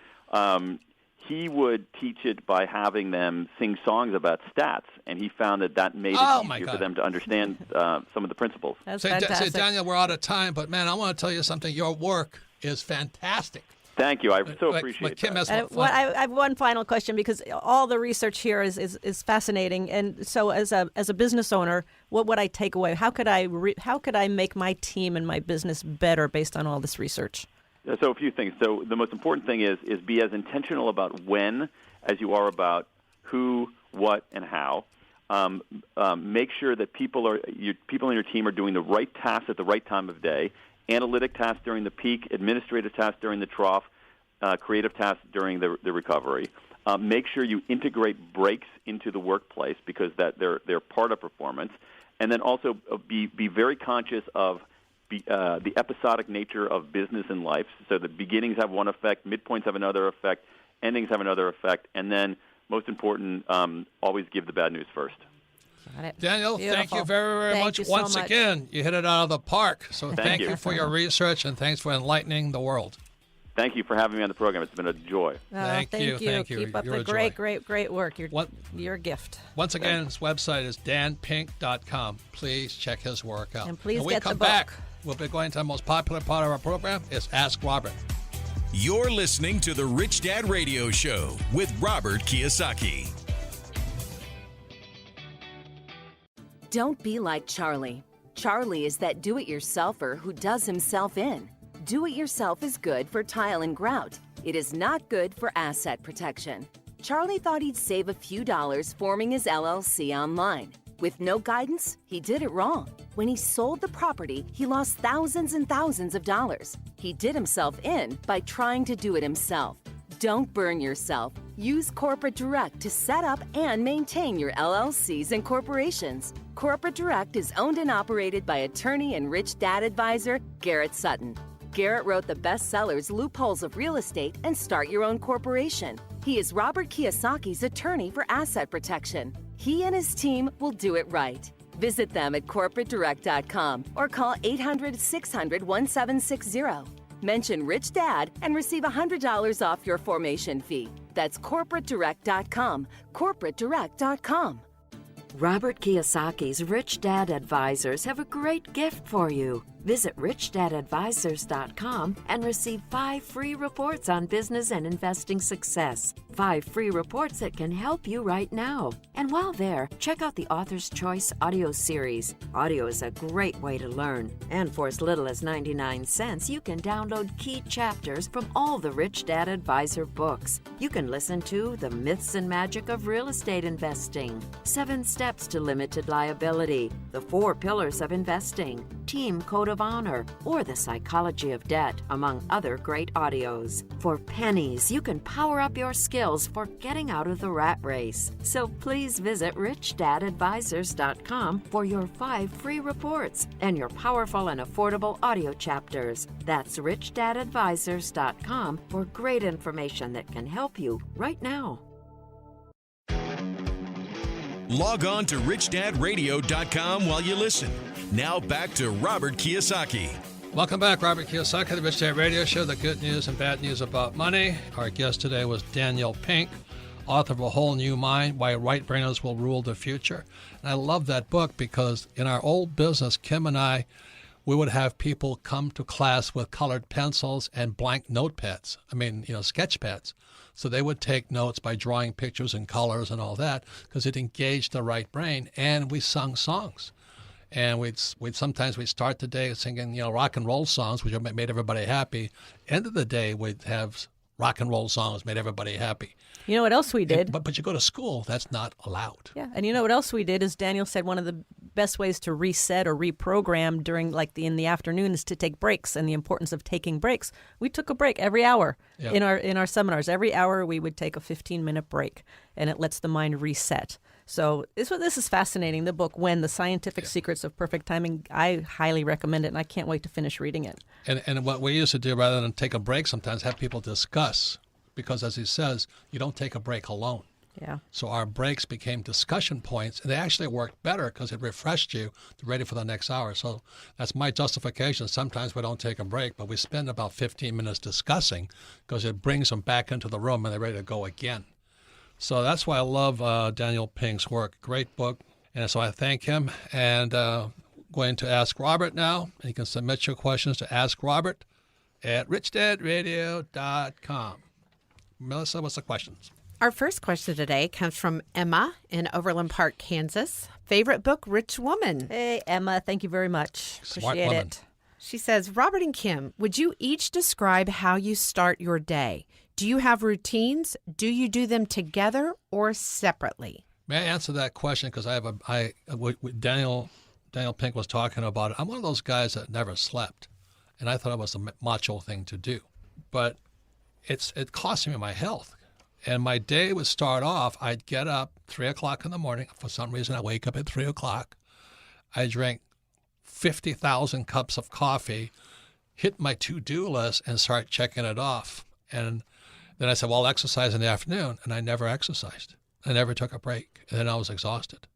he would teach it by having them sing songs about stats, and he found that made it easier for them to understand some of the principles. That's fantastic. Say, Daniel, we're out of time, but man, I want to tell you something. Your work is fantastic. Thank you. I so appreciate that. I have one final question, because all the research here is fascinating. And so, as a business owner, what would I take away? How could I make my team and my business better based on all this research? So a few things. So the most important thing is be as intentional about when as you are about who, what, and how. Make sure that people in your team are doing the right tasks at the right time of day. Analytic tasks during the peak, administrative tasks during the trough. creative tasks during the recovery. Make sure you integrate breaks into the workplace because they're part of performance. And then also be very conscious of the episodic nature of business and life. So the beginnings have one effect, midpoints have another effect, endings have another effect, and then, most important, always give the bad news first. Got it. Daniel, Beautiful. thank you very Thank much. you so Once much. again, you hit it out of the park. So thank you. you for your research, and thanks for enlightening the world. Thank you for having me on the program. It's been a joy. Thank you. Thank you. Keep up You're the a joy. great work. You're a gift. Once again, his website is danpink.com. Please check his work out. And please when we get the come book. back, we'll be going to the most popular part of our program is Ask Robert. You're listening to The Rich Dad Radio Show with Robert Kiyosaki. Don't be like Charlie. Charlie is that do-it-yourselfer who does himself in. Do-it-yourself is good for tile and grout. It is not good for asset protection. Charlie thought he'd save a few dollars forming his LLC online. With no guidance, he did it wrong. When he sold the property, he lost thousands and thousands of dollars. He did himself in by trying to do it himself. Don't burn yourself. Use Corporate Direct to set up and maintain your LLCs and corporations. Corporate Direct is owned and operated by attorney and rich dad advisor Garrett Sutton. Garrett wrote the bestsellers Loopholes of Real Estate and Start Your Own Corporation. He is Robert Kiyosaki's attorney for asset protection. He and his team will do it right. Visit them at corporatedirect.com or call 800-600-1760. Mention Rich Dad and receive $100 off your formation fee. That's corporatedirect.com. corporatedirect.com. Robert Kiyosaki's Rich Dad Advisors have a great gift for you. Visit richdadadvisors.com and receive 5 free reports on business and investing success. 5 free reports that can help you right now. And while there, check out the Author's Choice audio series. Audio is a great way to learn. And for as little as 99 cents, you can download key chapters from all the Rich Dad Advisor books. You can listen to The Myths and Magic of Real Estate Investing, 7 Steps to Limited Liability, The 4 Pillars of Investing, Team Code of Honor, or The Psychology of Debt, among other great audios. For pennies, you can power up your skills for getting out of the rat race. So please visit richdadadvisors.com for your 5 free reports and your powerful and affordable audio chapters. That's richdadadvisors.com for great information that can help you right now. Log on to richdadradio.com while you listen. Now back to Robert Kiyosaki. Welcome back, Robert Kiyosaki, the Rich Dad Radio Show, the good news and bad news about money. Our guest today was Daniel Pink, author of A Whole New Mind, Why Right Brainers Will Rule the Future. And I love that book because in our old business, Kim and I, we would have people come to class with colored pencils and blank notepads. Sketch pads. So they would take notes by drawing pictures and colors and all that because it engaged the right brain. And we sung songs. And we'd sometimes start the day singing, rock and roll songs, which made everybody happy. End of the day, we'd have rock and roll songs made everybody happy. You know what else we did? But you go to school, that's not allowed. Yeah, and you know what else we did is Daniel said one of the best ways to reset or reprogram during in the afternoon is to take breaks, and the importance of taking breaks. We took a break every hour in our seminars. Every hour we would take a 15-minute break, and it lets the mind reset. So this is fascinating. The book, When, The Scientific Secrets of Perfect Timing, I highly recommend it, and I can't wait to finish reading it. And what we used to do, rather than take a break sometimes, have people discuss, because as he says, you don't take a break alone. Yeah. So our breaks became discussion points, and they actually worked better because it refreshed you to ready for the next hour. So that's my justification. Sometimes we don't take a break, but we spend about 15 minutes discussing because it brings them back into the room and they're ready to go again. So that's why I love Daniel Pink's work. Great book. And so I thank him. And going to Ask Robert now. And you can submit your questions to Ask Robert at richdadradio.com. Melissa, what's the questions? Our first question today comes from Emma in Overland Park, Kansas. Favorite book, Rich Woman. Hey, Emma, thank you very much. Smart Appreciate woman. it. She says, Robert and Kim, would you each describe how you start your day? Do you have routines? Do you do them together or separately? May I answer that question? Because Daniel Pink was talking about it. I'm one of those guys that never slept, and I thought it was a macho thing to do. But it cost me my health. And my day would start off, I'd get up 3 o'clock in the morning. For some reason, I wake up at 3 o'clock. I drink 50,000 cups of coffee, hit my to-do list, and start checking it off. And then I said, well, I'll exercise in the afternoon. And I never exercised. I never took a break. And then I was exhausted.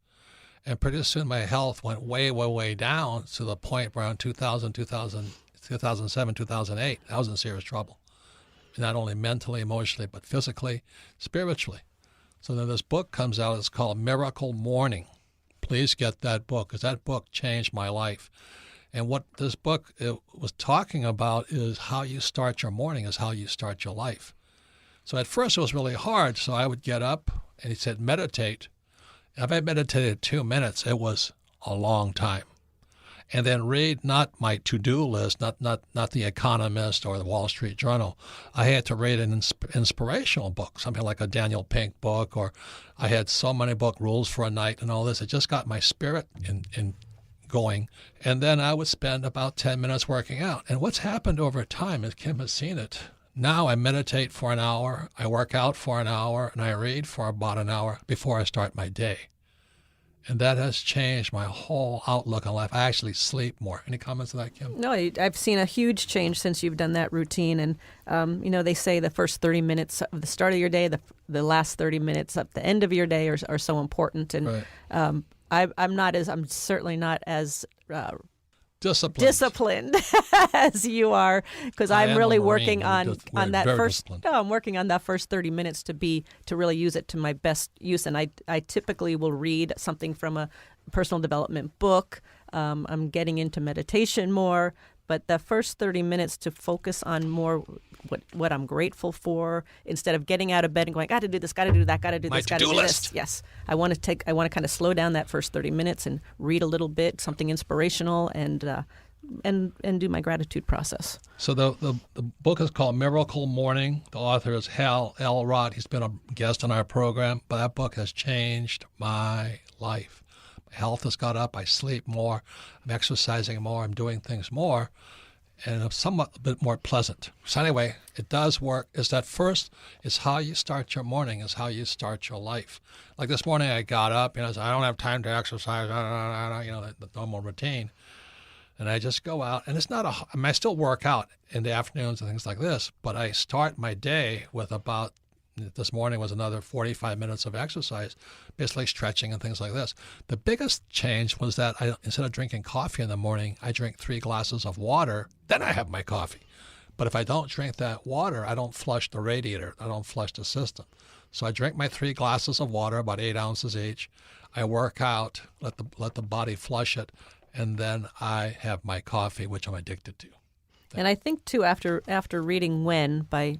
And pretty soon my health went way, way, way down to the point around 2007, 2008. I was in serious trouble. Not only mentally, emotionally, but physically, spiritually. So then this book comes out. It's called Miracle Morning. Please get that book, because that book changed my life. And what this book was talking about is how you start your morning is how you start your life. So at first it was really hard. So I would get up, and he said, meditate. If I meditated 2 minutes, it was a long time. And then read not my to-do list, not The Economist or the Wall Street Journal. I had to read an inspirational book, something like a Daniel Pink book, or I had so many book, Rules for a Night and all this. It just got my spirit in going. And then I would spend about 10 minutes working out. And what's happened over time, as Kim has seen it, now I meditate for an hour, I work out for an hour, and I read for about an hour before I start my day. And that has changed my whole outlook on life. I actually sleep more. Any comments on that, Kim? No, I've seen a huge change since you've done that routine. And, they say the first 30 minutes of the start of your day, the last 30 minutes at the end of your day are so important. And right. I'm certainly not as disciplined as you are, because I'm really working on that first. Disciplined. No, I'm working on that first 30 minutes to really use it to my best use. And I typically will read something from a personal development book. I'm getting into meditation more, but the first 30 minutes to focus on more what I'm grateful for, instead of getting out of bed and going, got to do this, got to do that, got to do this, got to do this. Yes, I want to kind of slow down that first 30 minutes and read a little bit, something inspirational, and do my gratitude process. So the book is called Miracle Morning. The author is Hal Elrod. He's been a guest on our program, but that book has changed my life. My health has got up. I sleep more. I'm exercising more. I'm doing things more. And I'm somewhat a bit more pleasant. So anyway, it does work. It's how you start your morning is how you start your life. Like this morning I got up, I said, I don't have time to exercise, the normal routine. And I just go out, and it's not I still work out in the afternoons and things like this, but I start my day with this morning was another 45 minutes of exercise, basically stretching and things like this. The biggest change was that instead of drinking coffee in the morning, I drink 3 glasses of water, then I have my coffee. But if I don't drink that water, I don't flush the radiator. I don't flush the system. So I drink my 3 glasses of water, about 8 ounces each. I work out, let the body flush it, and then I have my coffee, which I'm addicted to. And I think, too, after reading When by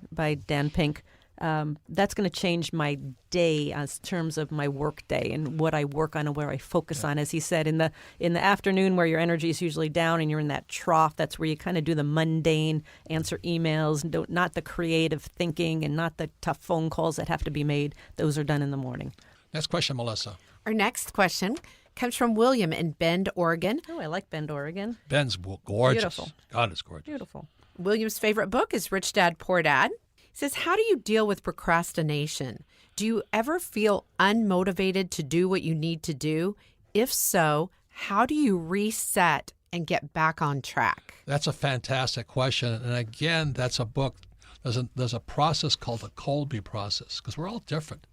Dan Pink, that's going to change my day in terms of my work day and what I work on and where I focus on. As he said, in the afternoon where your energy is usually down and you're in that trough, that's where you kind of do the mundane, answer emails, and not the creative thinking and not the tough phone calls that have to be made. Those are done in the morning. Next question, Melissa. Our next question comes from William in Bend, Oregon. Oh, I like Bend, Oregon. Ben's gorgeous. Beautiful. God, it's gorgeous. Beautiful. William's favorite book is Rich Dad, Poor Dad. He says, how do you deal with procrastination? Do you ever feel unmotivated to do what you need to do? If so, how do you reset and get back on track? That's a fantastic question. And again, that's a book. There's a process called the Kolbe process, because we're all different.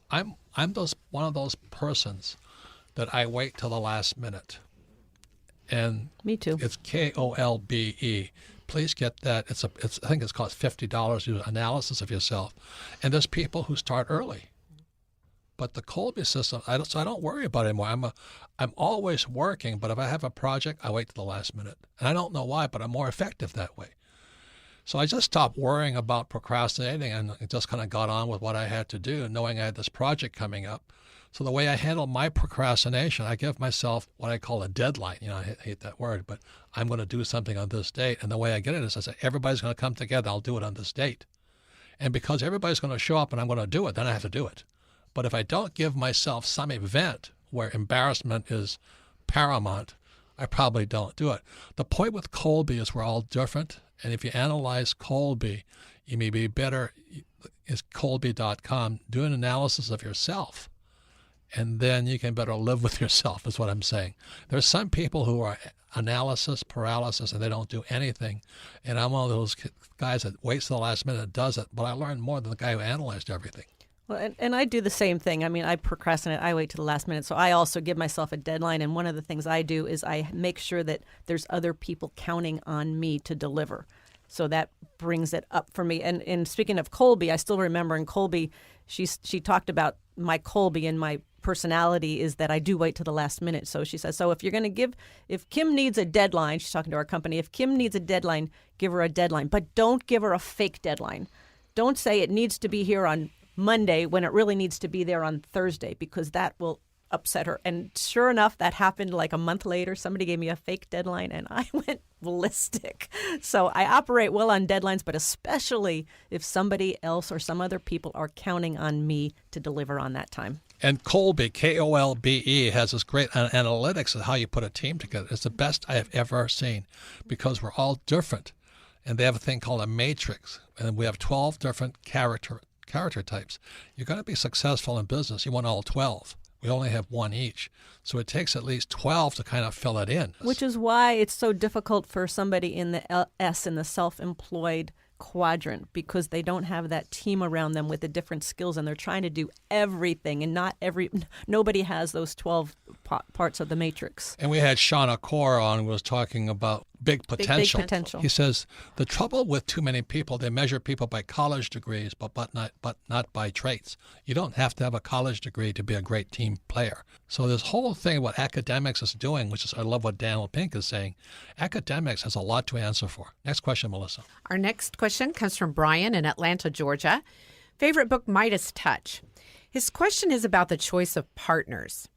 I'm one of those persons that I wait till the last minute. And me too. It's Kolbe. Please get that. I think it's cost $50 to do an analysis of yourself. And there's people who start early. But the Kolbe system, I don't worry about it anymore. I'm always working, but if I have a project, I wait to the last minute. And I don't know why, but I'm more effective that way. So I just stopped worrying about procrastinating and just kind of got on with what I had to do, knowing I had this project coming up. So the way I handle my procrastination, I give myself what I call a deadline. I hate that word, but I'm going to do something on this date. And the way I get it is I say, everybody's going to come together. I'll do it on this date. And because everybody's going to show up and I'm going to do it, then I have to do it. But if I don't give myself some event where embarrassment is paramount, I probably don't do it. The point with Kolbe is we're all different. And if you analyze Kolbe, You may be better, is Kolbe.com, do an analysis of yourself. And then you can better live with yourself, is what I'm saying. There's some people who are analysis paralysis and they don't do anything. And I'm one of those guys that waits till the last minute and does it. But I learned more than the guy who analyzed everything. Well, and I do the same thing. I mean, I procrastinate. I wait to the last minute. So I also give myself a deadline. And one of the things I do is I make sure that there's other people counting on me to deliver. So that brings it up for me. And speaking of Kolbe, I still remember in Kolbe, she talked about my Kolbe and my personality is that I do wait to the last minute. So she says, so if you're going to if Kim needs a deadline, she's talking to our company, if Kim needs a deadline, give her a deadline. But don't give her a fake deadline. Don't say it needs to be here on Monday when it really needs to be there on Thursday, because that will upset her. And sure enough, that happened like a month later. Somebody gave me a fake deadline and I went ballistic. So I operate well on deadlines, but especially if somebody else or some other people are counting on me to deliver on that time. And Kolbe, Kolbe, has this great analytics of how you put a team together. It's the best I have ever seen because we're all different. And they have a thing called a matrix. And we have 12 different character types. You're going to be successful in business. You want all 12. We only have one each. So it takes at least 12 to kind of fill it in. Which is why it's so difficult for somebody in the S, in the self-employed quadrant, because they don't have that team around them with the different skills and they're trying to do everything, and nobody has those 12 parts of the matrix. And we had Shauna Core on who was talking about big potential. Big potential. He says the trouble with too many people, they measure people by college degrees, but not by traits. You don't have to have a college degree to be a great team player. So this whole thing what academics is doing, which is I love what Daniel Pink is saying, academics has a lot to answer for. Next question, Melissa. Our next question comes from Brian in Atlanta, Georgia. Favorite book, Midas Touch. His question is about the choice of partners.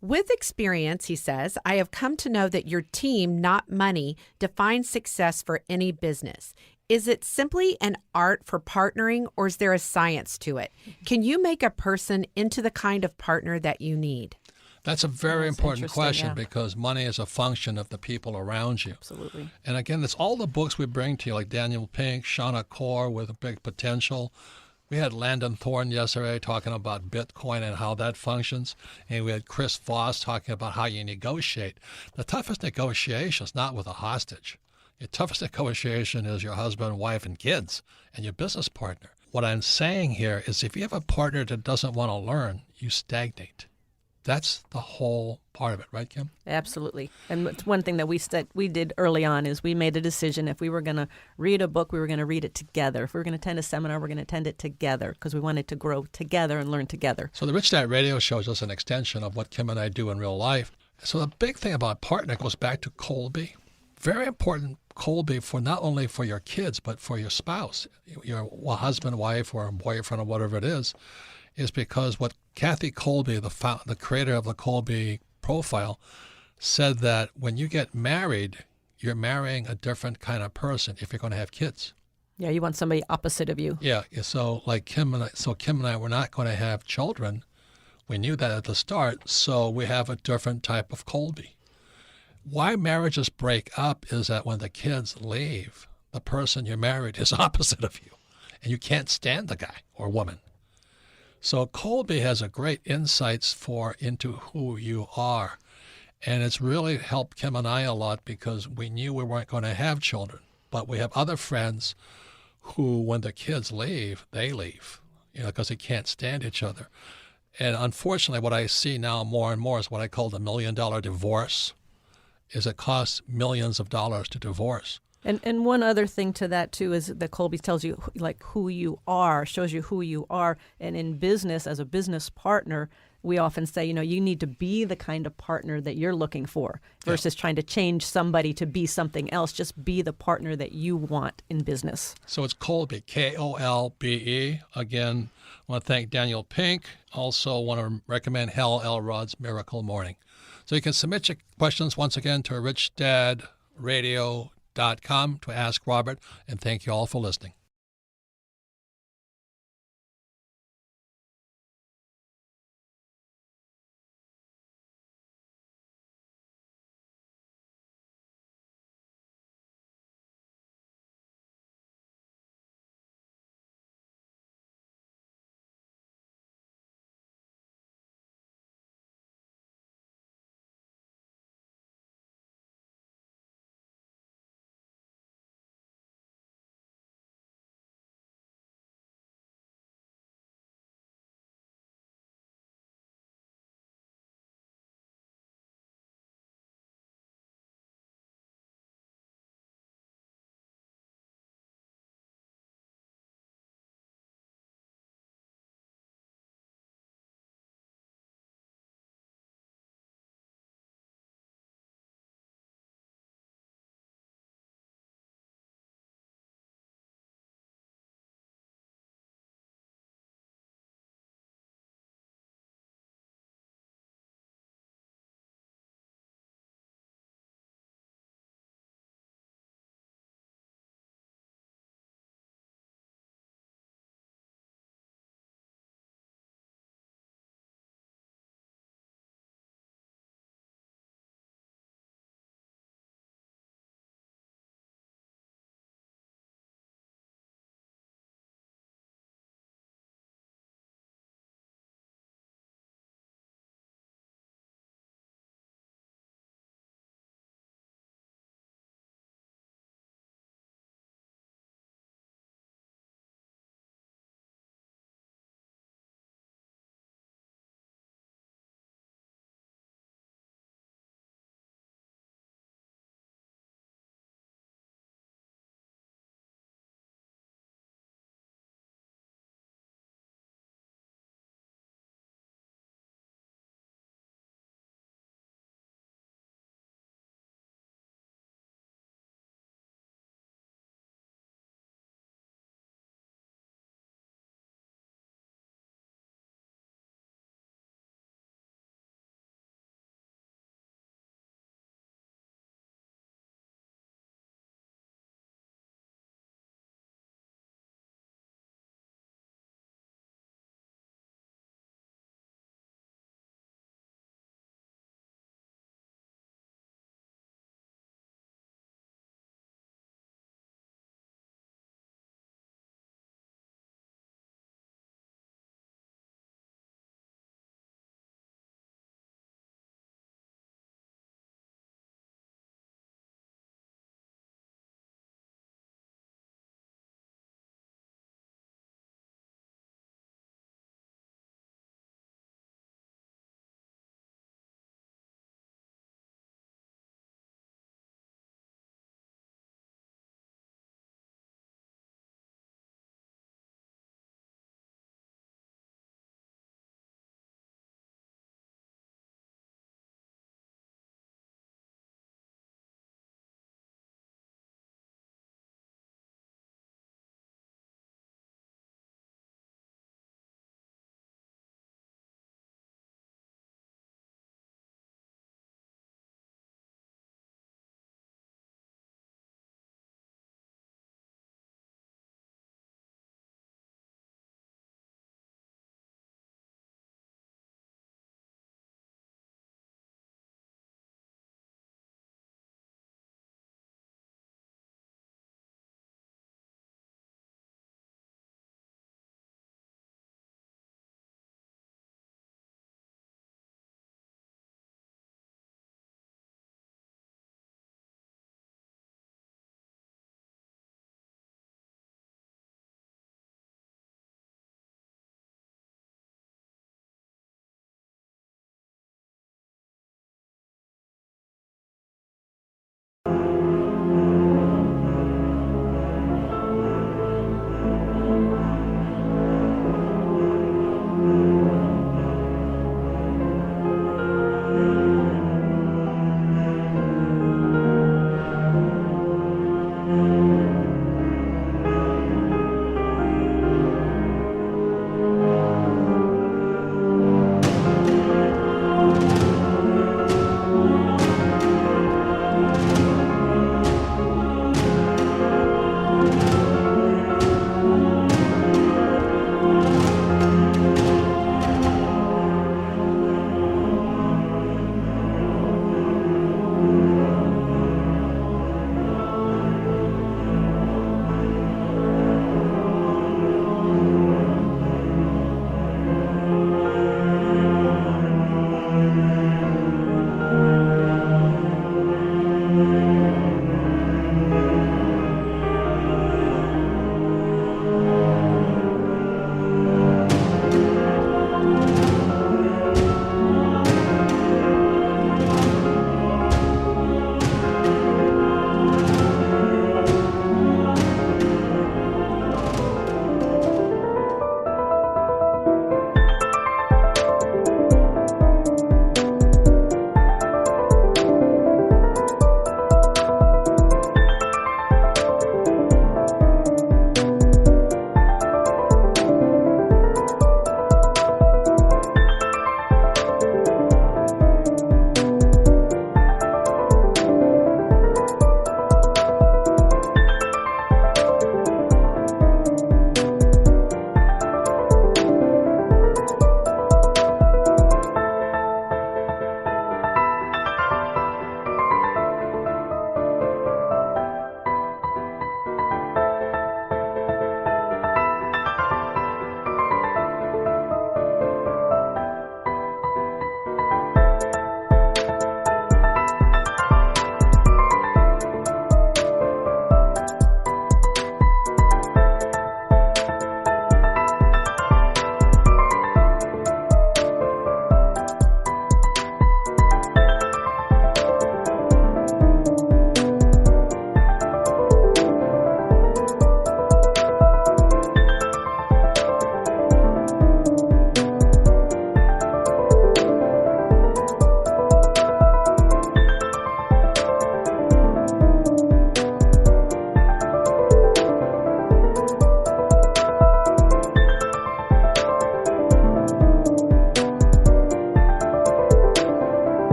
With experience, he says, I have come to know that your team, not money, defines success for any business. Is it simply an art for partnering, or is there a science to it? Can you make a person into the kind of partner that you need? That's a very important question, yeah. because money is a function of the people around you. Absolutely. And again, it's all the books we bring to you, like Daniel Pink, Shauna Core with a big potential. We had Landon Thorne yesterday talking about Bitcoin and how that functions. And we had Chris Voss talking about how you negotiate. The toughest negotiation is not with a hostage. Your toughest negotiation is your husband, wife, and kids, and your business partner. What I'm saying here is if you have a partner that doesn't want to learn, you stagnate. That's the whole part of it, right, Kim? Absolutely. And it's one thing that we did early on is we made a decision if we were going to read a book, we were going to read it together. If we were going to attend a seminar, we're going to attend it together because we wanted to grow together and learn together. So the Rich Dad Radio Show is just an extension of what Kim and I do in real life. So the big thing about partner goes back to Kolbe. Very important, Kolbe, for not only for your kids, but for your spouse, your husband, wife, or boyfriend, or whatever it is because what Kathy Kolbe, the creator of the Kolbe profile, said that when you get married, you're marrying a different kind of person if you're going to have kids. Yeah, you want somebody opposite of you. Yeah, so like Kim and I were not going to have children. We knew that at the start, so we have a different type of Kolbe. Why marriages break up is that when the kids leave, the person you're married is opposite of you, and you can't stand the guy or woman. So Kolbe has a great insights into who you are, and it's really helped Kim and I a lot because we knew we weren't going to have children, but we have other friends who, when the kids leave, they leave, because they can't stand each other. And unfortunately, what I see now more and more is what I call the $1 million divorce. Is it costs millions of dollars to divorce. And one other thing to that, too, is that Kolbe tells you, like, who you are, shows you who you are. And in business, as a business partner, we often say, you need to be the kind of partner that you're looking for versus trying to change somebody to be something else. Just be the partner that you want in business. So it's Kolbe, Kolbe. Again, I want to thank Daniel Pink. Also want to recommend Hal Elrod's Miracle Morning. So you can submit your questions once again to richdadradio.com to ask Robert, and thank you all for listening.